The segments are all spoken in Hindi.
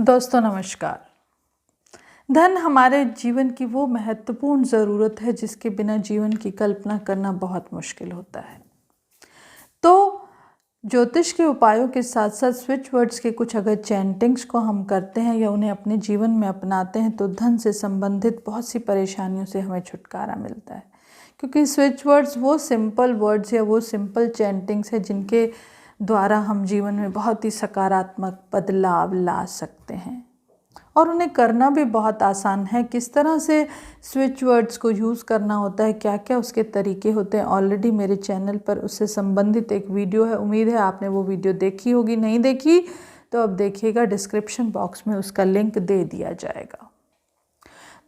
दोस्तों नमस्कार। धन हमारे जीवन की वो महत्वपूर्ण ज़रूरत है जिसके बिना जीवन की कल्पना करना बहुत मुश्किल होता है। तो ज्योतिष के उपायों के साथ साथ स्विच वर्ड्स के कुछ अगर चैंटिंग्स को हम करते हैं या उन्हें अपने जीवन में अपनाते हैं तो धन से संबंधित बहुत सी परेशानियों से हमें छुटकारा मिलता है। क्योंकि स्विच वर्ड्स वो सिंपल वर्ड्स या वो सिंपल चैंटिंग्स है जिनके द्वारा हम जीवन में बहुत ही सकारात्मक बदलाव ला सकते हैं और उन्हें करना भी बहुत आसान है। किस तरह से स्विच वर्ड्स को यूज़ करना होता है, क्या क्या उसके तरीके होते हैं, ऑलरेडी मेरे चैनल पर उससे संबंधित एक वीडियो है। उम्मीद है आपने वो वीडियो देखी होगी, नहीं देखी तो अब देखिएगा, डिस्क्रिप्शन बॉक्स में उसका लिंक दे दिया जाएगा।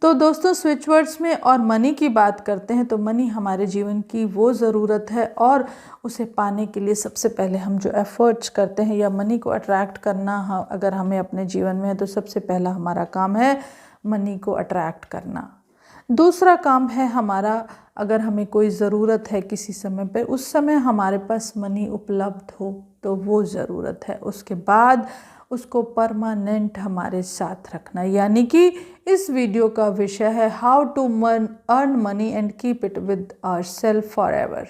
तो दोस्तों स्विच वर्ड्स में और मनी की बात करते हैं तो मनी हमारे जीवन की वो ज़रूरत है और उसे पाने के लिए सबसे पहले हम जो एफ़र्ट्स करते हैं या मनी को अट्रैक्ट करना अगर हमें अपने जीवन में है तो सबसे पहला हमारा काम है मनी को अट्रैक्ट करना। दूसरा काम है हमारा, अगर हमें कोई ज़रूरत है किसी समय पर, उस समय हमारे पास मनी उपलब्ध हो तो वो ज़रूरत है। उसके बाद उसको परमानेंट हमारे साथ रखना, यानी कि इस वीडियो का विषय है how to earn money and keep it with our self forever.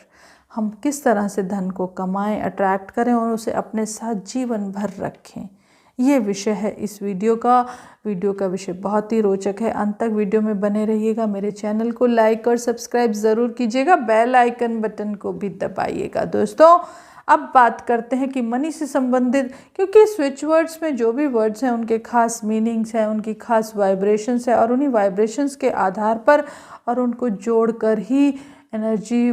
हम किस तरह से धन को कमाएं, अट्रैक्ट करें और उसे अपने साथ जीवन भर रखें, ये विषय है इस वीडियो का। वीडियो का विषय बहुत ही रोचक है, अंत तक वीडियो में बने रहिएगा। मेरे चैनल को लाइक और सब्सक्राइब ज़रूर कीजिएगा, बेल आइकन बटन को भी दबाइएगा। दोस्तों अब बात करते हैं कि मनी से संबंधित, क्योंकि स्विच वर्ड्स में जो भी वर्ड्स हैं उनके खास मीनिंग्स हैं, उनकी खास वाइब्रेशंस है और उन्हीं वाइब्रेशंस के आधार पर और उनको जोड़कर ही एनर्जी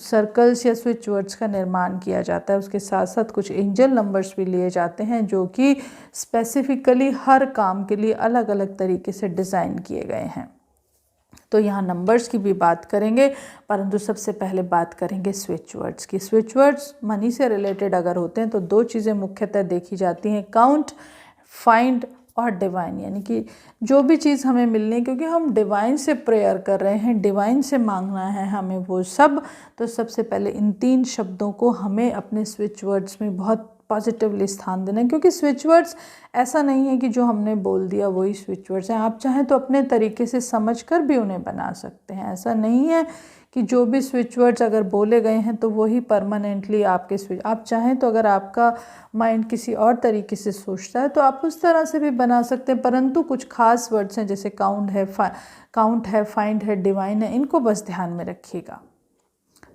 सर्कल्स या स्विच वर्ड्स का निर्माण किया जाता है। उसके साथ साथ कुछ एंजल नंबर्स भी लिए जाते हैं जो कि स्पेसिफिकली हर काम के लिए अलग अलग तरीके से डिज़ाइन किए गए हैं। तो यहाँ नंबर्स की भी बात करेंगे, परंतु सबसे पहले बात करेंगे स्विच वर्ड्स की। स्विच वर्ड्स मनी से रिलेटेड अगर होते हैं तो दो चीज़ें मुख्यतः देखी जाती हैं, काउंट, फाइंड और डिवाइन। यानी कि जो भी चीज़ हमें मिलनी है, क्योंकि हम डिवाइन से प्रेयर कर रहे हैं, डिवाइन से मांगना है हमें वो सब, तो सबसे पहले इन तीन शब्दों को हमें अपने स्विच वर्ड्स में बहुत पॉजिटिवली स्थान देना है। क्योंकि स्विच वर्ड्स ऐसा नहीं है कि जो हमने बोल दिया वही स्विच वर्ड्स हैं। आप चाहें तो अपने तरीके से समझकर भी उन्हें बना सकते हैं। ऐसा नहीं है कि जो भी स्विच वर्ड्स अगर बोले गए हैं तो वही परमानेंटली आपके स्विच, आप चाहें तो अगर आपका माइंड किसी और तरीके से सोचता है तो आप उस तरह से भी बना सकते हैं। परंतु कुछ खास वर्ड्स हैं जैसे काउंट है, फाइंड है, डिवाइन है, इनको बस ध्यान में रखिएगा।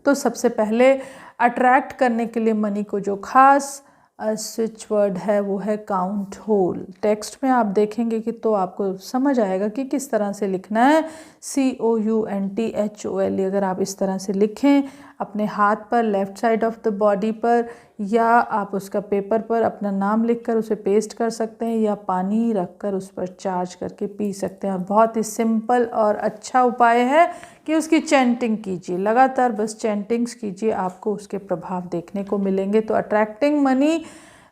तो सबसे पहले अट्रैक्ट करने के लिए मनी को जो खास स्विच वर्ड है वो है काउंट होल। टेक्स्ट में आप देखेंगे कि तो आपको समझ आएगा कि किस तरह से लिखना है। COUNTHOL अगर आप इस तरह से लिखें अपने हाथ पर, left side of the body पर, या आप उसका पेपर पर अपना नाम लिखकर उसे पेस्ट कर सकते हैं या पानी रखकर उस पर चार्ज करके पी सकते हैं। और बहुत ही सिंपल और अच्छा उपाय है कि उसकी चैंटिंग कीजिए, लगातार बस चैंटिंग्स कीजिए, आपको उसके प्रभाव देखने को मिलेंगे। तो attracting money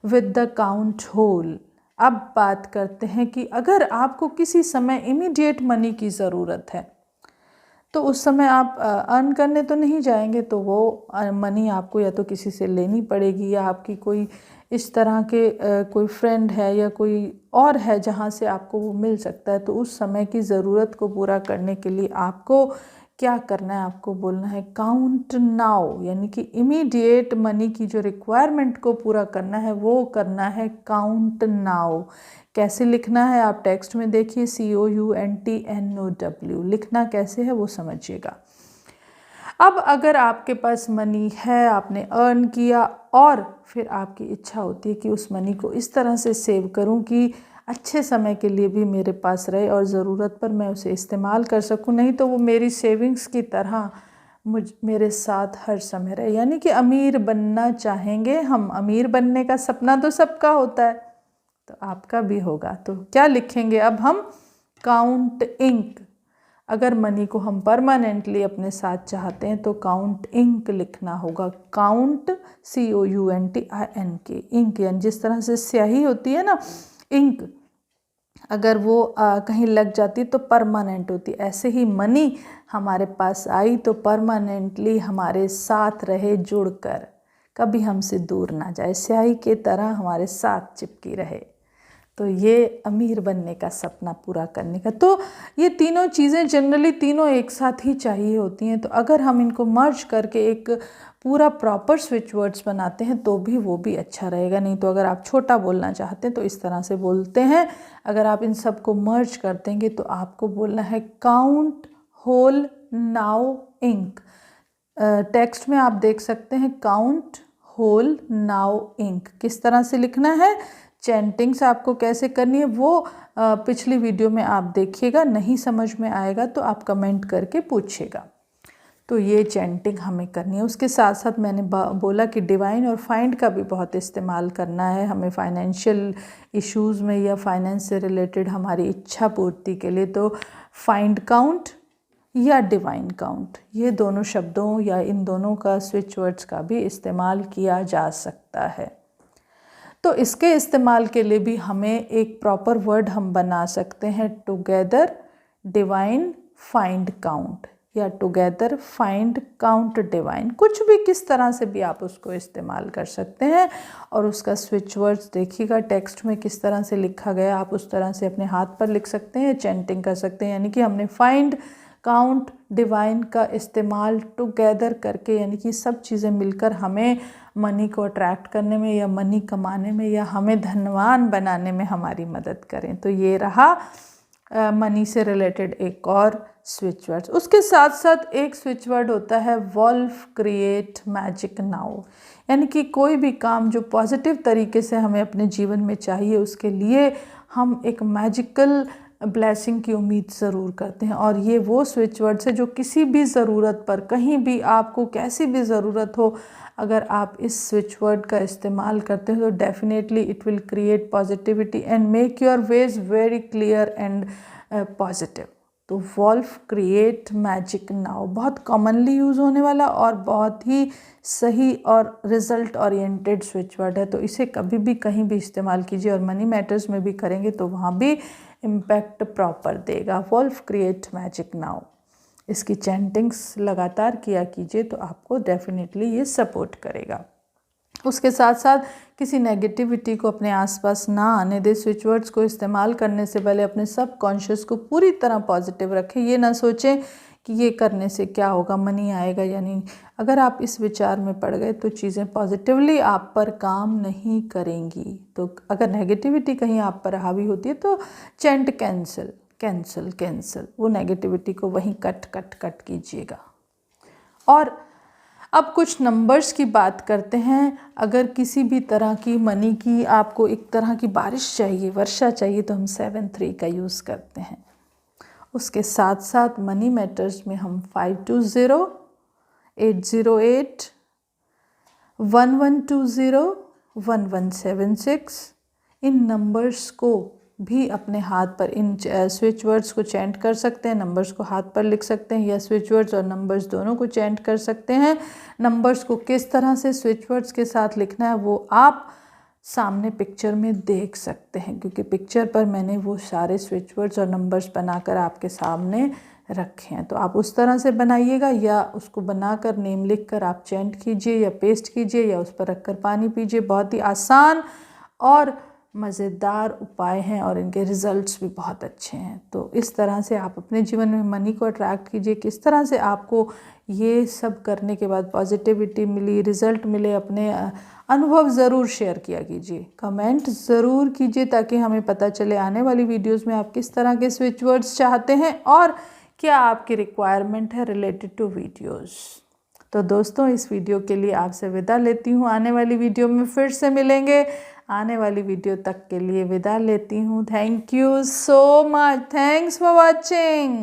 with the count hole. अब बात करते हैं कि अगर आपको किसी समय इमीडिएट मनी की ज़रूरत है तो उस समय आप अर्न करने तो नहीं जाएंगे, तो वो मनी आपको या तो किसी से लेनी पड़ेगी या आपकी कोई इस तरह के कोई फ्रेंड है या कोई और है जहाँ से आपको वो मिल सकता है। तो उस समय की ज़रूरत को पूरा करने के लिए आपको क्या करना है, आपको बोलना है काउंट नाउ, यानी कि इमीडिएट मनी की जो रिक्वायरमेंट को पूरा करना है वो करना है काउंट नाउ। कैसे लिखना है आप टेक्स्ट में देखिए, COUNTNOW। लिखना कैसे है वो समझिएगा। अब अगर आपके पास मनी है, आपने अर्न किया और फिर आपकी इच्छा होती है कि उस मनी को इस तरह से सेव करूं कि अच्छे समय के लिए भी मेरे पास रहे और ज़रूरत पर मैं उसे इस्तेमाल कर सकूं, नहीं तो वो मेरी सेविंग्स की तरह मेरे साथ हर समय रहे। यानी कि अमीर बनना चाहेंगे हम, अमीर बनने का सपना तो सबका होता है, तो आपका भी होगा। तो क्या लिखेंगे अब हम, काउंट इंक। अगर मनी को हम परमानेंटली अपने साथ चाहते हैं तो काउंट इंक लिखना होगा। काउंट COUNTINK, इंक, यानी जिस तरह से स्याही होती है ना, इंक, अगर वो कहीं लग जाती तो परमानेंट होती, ऐसे ही मनी हमारे पास आई तो परमानेंटली हमारे साथ रहे जुड़कर, कभी हमसे दूर ना जाए, स्याही के तरह हमारे साथ चिपकी रहे। तो ये अमीर बनने का सपना पूरा करने का। तो ये तीनों चीज़ें जनरली तीनों एक साथ ही चाहिए होती हैं। तो अगर हम इनको मर्ज करके एक पूरा प्रॉपर स्विच वर्ड्स बनाते हैं तो भी वो भी अच्छा रहेगा। नहीं तो अगर आप छोटा बोलना चाहते हैं तो इस तरह से बोलते हैं। अगर आप इन सब को मर्ज कर देंगे तो आपको बोलना है count hole now ink. Text में आप देख सकते हैं काउंट होल नाउ इंक किस तरह से लिखना है। चैंटिंग्स आपको कैसे करनी है वो पिछली वीडियो में आप देखिएगा। नहीं समझ में आएगा तो आप कमेंट करके पूछिएगा। तो ये चैंटिंग हमें करनी है। उसके साथ साथ मैंने बोला कि डिवाइन और फाइंड का भी बहुत इस्तेमाल करना है हमें फाइनेंशियल इश्यूज़ में या फाइनेंस से रिलेटेड हमारी इच्छा पूर्ति के लिए। तो फाइंड काउंट या डिवाइन काउंट, ये दोनों शब्दों या इन दोनों का स्विच वर्ड्स का भी इस्तेमाल किया जा सकता है। तो इसके इस्तेमाल के लिए भी हमें एक प्रॉपर वर्ड हम बना सकते हैं, टुगेदर डिवाइन फाइंड काउंट या टुगेदर फाइंड काउंट डिवाइन। कुछ भी किस तरह से भी आप उसको इस्तेमाल कर सकते हैं। और उसका स्विच वर्ड्स देखिएगा टेक्स्ट में किस तरह से लिखा गया, आप उस तरह से अपने हाथ पर लिख सकते हैं, चैंटिंग कर सकते हैं। यानी कि हमने फाइंड काउंट डिवाइन का इस्तेमाल टुगेदर करके, यानी कि सब चीज़ें मिलकर हमें मनी को अट्रैक्ट करने में या मनी कमाने में या हमें धनवान बनाने में हमारी मदद करें। तो ये रहा मनी से रिलेटेड एक और स्विच वर्ड। उसके साथ साथ एक स्विच वर्ड होता है वॉल्फ क्रिएट मैजिक नाउ। यानी कि कोई भी काम जो पॉजिटिव तरीके से हमें अपने जीवन में चाहिए उसके लिए हम एक मैजिकल ब्लेसिंग की उम्मीद ज़रूर करते हैं। और ये वो स्विच वर्ड है जो किसी भी ज़रूरत पर, कहीं भी आपको कैसी भी ज़रूरत हो, अगर आप इस स्विच वर्ड का इस्तेमाल करते हो तो definitely it will create positivity and make your ways very clear and positive. तो वॉल्फ क्रिएट मैजिक नाउ बहुत कॉमनली यूज़ होने वाला और बहुत ही सही और रिजल्ट ओरिएंटेड स्विच वर्ड है। तो इसे कभी भी कहीं भी इस्तेमाल कीजिए और मनी मैटर्स में भी करेंगे तो वहाँ भी इम्पैक्ट प्रॉपर देगा। वॉल्फ क्रिएट मैजिक नाउ, इसकी चैंटिंग्स लगातार किया कीजिए तो आपको डेफिनेटली ये सपोर्ट करेगा। उसके साथ साथ किसी नेगेटिविटी को अपने आसपास ना आने दे। स्विच वर्ड्स को इस्तेमाल करने से पहले अपने सब कॉन्शियस को पूरी तरह पॉजिटिव रखें। ये ना सोचें कि ये करने से क्या होगा, मनी आएगा या नहीं। अगर आप इस विचार में पड़ गए तो चीज़ें पॉजिटिवली आप पर काम नहीं करेंगी। तो अगर नेगेटिविटी कहीं आप पर हावी होती है तो चैंट कैंसिल कैंसिल कैंसिल, वो नेगेटिविटी को वहीं कट कीजिएगा। और अब कुछ नंबर्स की बात करते हैं। अगर किसी भी तरह की मनी की आपको एक तरह की बारिश चाहिए, वर्षा चाहिए, तो हम 7-3 का यूज़ करते हैं। उसके साथ साथ मनी मैटर्स में हम 520, 808, 1120, 1176 इन नंबर्स को भी अपने हाथ पर, इन स्विच वर्ड्स को चैंट कर सकते हैं। नंबर्स को हाथ पर लिख सकते हैं या स्विच वर्ड्स और नंबर्स दोनों को चैंट कर सकते हैं। नंबर्स को किस तरह से स्विच वर्ड्स के साथ लिखना है वो आप सामने पिक्चर में देख सकते हैं, क्योंकि पिक्चर पर मैंने वो सारे स्विच वर्ड्स और नंबर्स बनाकर आपके सामने रखे हैं। तो आप उस तरह से बनाइएगा या उसको बनाकर नेम लिखकर आप चैंट कीजिए या पेस्ट कीजिए या उस पर रखकर पानी पीजिए। बहुत ही आसान और मज़ेदार उपाय हैं और इनके रिज़ल्ट्स भी बहुत अच्छे हैं। तो इस तरह से आप अपने जीवन में मनी को अट्रैक्ट कीजिए। किस तरह से आपको ये सब करने के बाद पॉजिटिविटी मिली, रिज़ल्ट मिले, अपने अनुभव ज़रूर शेयर किया कीजिए, कमेंट ज़रूर कीजिए ताकि हमें पता चले आने वाली वीडियोस में आप किस तरह के स्विच वर्ड्स चाहते हैं और क्या आपकी रिक्वायरमेंट है रिलेटेड टू वीडियोस। तो दोस्तों इस वीडियो के लिए आपसे विदा लेती हूँ। आने वाली वीडियो में फिर से मिलेंगे। आने वाली वीडियो तक के लिए विदा लेती हूँ। Thank you so much. Thanks for watching.